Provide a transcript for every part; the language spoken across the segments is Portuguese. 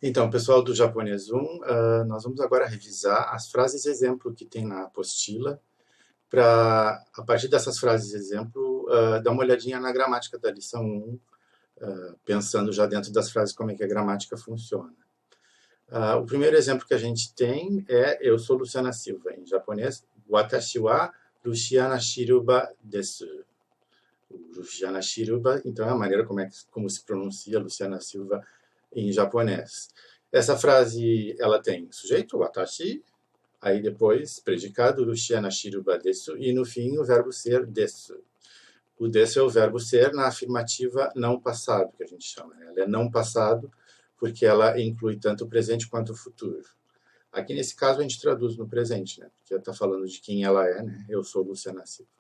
Então, pessoal do Japonês 1, nós vamos agora revisar as frases exemplo que tem na apostila, para, a partir dessas frases exemplo, dar uma olhadinha na gramática da lição 1, pensando já dentro das frases como é que a gramática funciona. O primeiro exemplo que a gente tem é eu sou Luciana Silva, em japonês, watashi wa Luciana Shiruba desu. Luciana Shiruba, então é a maneira como se pronuncia Luciana Silva em japonês. Essa frase, ela tem sujeito, watashi, aí depois predicado, Luciana Shiruba desu, e no fim o verbo ser desu. O desu é o verbo ser na afirmativa não passado, que a gente chama. Ela é não passado porque ela inclui tanto o presente quanto o futuro. Aqui nesse caso a gente traduz no presente, né? Porque está falando de quem ela é, né? Eu sou Luciana Silva.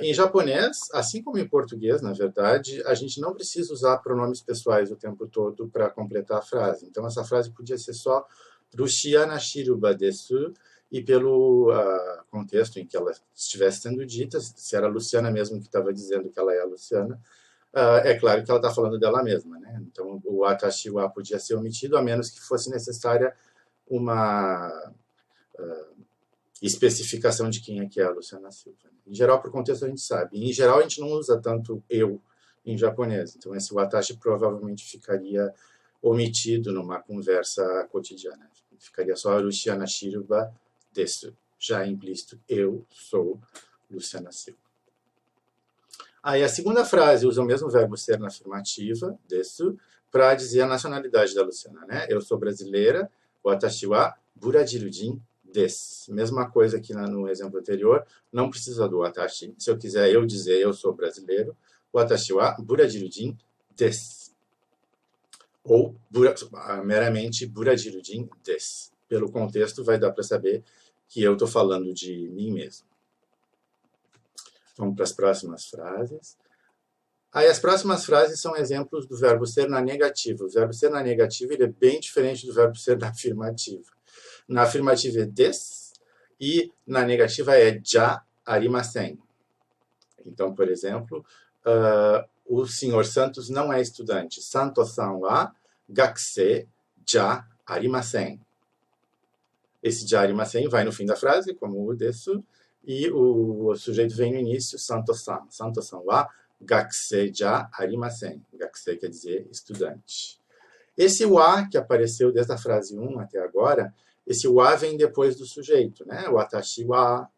Em japonês, assim como em português, na verdade, a gente não precisa usar pronomes pessoais o tempo todo para completar a frase. Então, essa frase podia ser só Luciana Shiruba desu, e pelo contexto em que ela estivesse sendo dita, se era a Luciana mesmo que estava dizendo que ela é a Luciana, é claro que ela está falando dela mesma, né? Então, o watashi wa podia ser omitido, a menos que fosse necessária uma especificação de quem é que é a Luciana Silva. Em geral, por contexto, a gente sabe. Em geral, a gente não usa tanto eu em japonês. Então, esse watashi provavelmente ficaria omitido numa conversa cotidiana. Ficaria só Luciana Shiruba desu. Já implícito, eu sou Luciana Silva. Aí a segunda frase usa o mesmo verbo ser na afirmativa, desu, para dizer a nacionalidade da Luciana, né? Eu sou brasileira, watashi wa Burajilujin desu. Mesma coisa que no exemplo anterior, não precisa do watashi. Se eu quiser eu dizer eu sou brasileiro, watashi wa Burajilujin desu. Ou meramente Burajilujin desu. Pelo contexto vai dar para saber que eu estou falando de mim mesmo. Vamos para as próximas frases. Aí as próximas frases são exemplos do verbo ser na negativa. O verbo ser na negativa ele é bem diferente do verbo ser na afirmativa. Na afirmativa é des e na negativa é já arimasen. Então, por exemplo, o senhor Santos não é estudante. Santo-san wa gakusei já arimasen. Esse já arimasen vai no fim da frase, como o desu, e o sujeito vem no início, Santo-san. Santo-san wa gakusei já arimasen. Gakusei quer dizer estudante. Esse wa que apareceu desde a frase 1 até agora, esse wa vem depois do sujeito, né? Watashi wa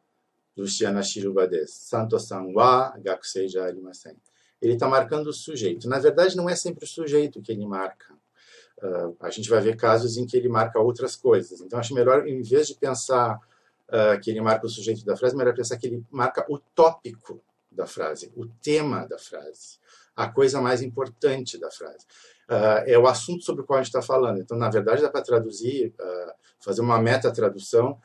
Luciana Shiruba desu. Santo-san wa gakusei já arimasen. Ele está marcando o sujeito. Na verdade, não é sempre o sujeito que ele marca. A gente vai ver casos em que ele marca outras coisas. Então, acho melhor, em vez de pensar que ele marca o sujeito da frase, melhor pensar que ele marca o tópico da frase, o tema da frase, a coisa mais importante da frase. É o assunto sobre o qual a gente está falando. Então, na verdade, dá para traduzir, fazer uma meta-tradução,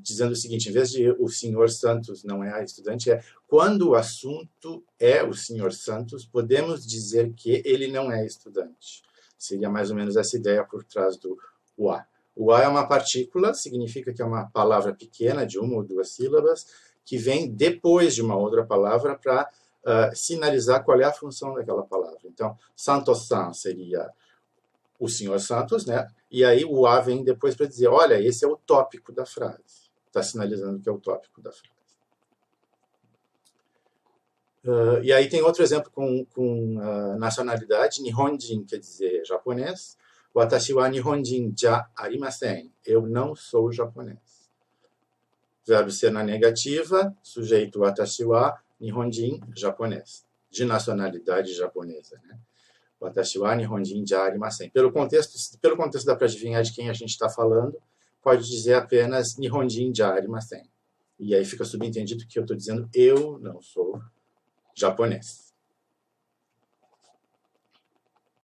dizendo o seguinte, em vez de o senhor Santos não é a estudante, é quando o assunto é o senhor Santos, podemos dizer que ele não é estudante. Seria mais ou menos essa ideia por trás do wa. O wa é uma partícula, significa que é uma palavra pequena, de uma ou duas sílabas, que vem depois de uma outra palavra para sinalizar qual é a função daquela palavra. Então, Santo-san seria o senhor Santos, né? E aí o wa vem depois para dizer, olha, esse é o tópico da frase. Está sinalizando que é o tópico da frase. E aí tem outro exemplo com nacionalidade. Nihonjin quer dizer japonês. Watashi wa Nihonjin já arimasen. Eu não sou japonês. Verbo ser na negativa, sujeito watashi wa Nihonjin, japonês. De nacionalidade japonesa, né? Watashi wa Nihonjin já arimasen. Pelo contexto dá para adivinhar de quem a gente está falando. Pode dizer apenas Nihonjin já arimasen. E aí fica subentendido que eu estou dizendo eu não sou japonês.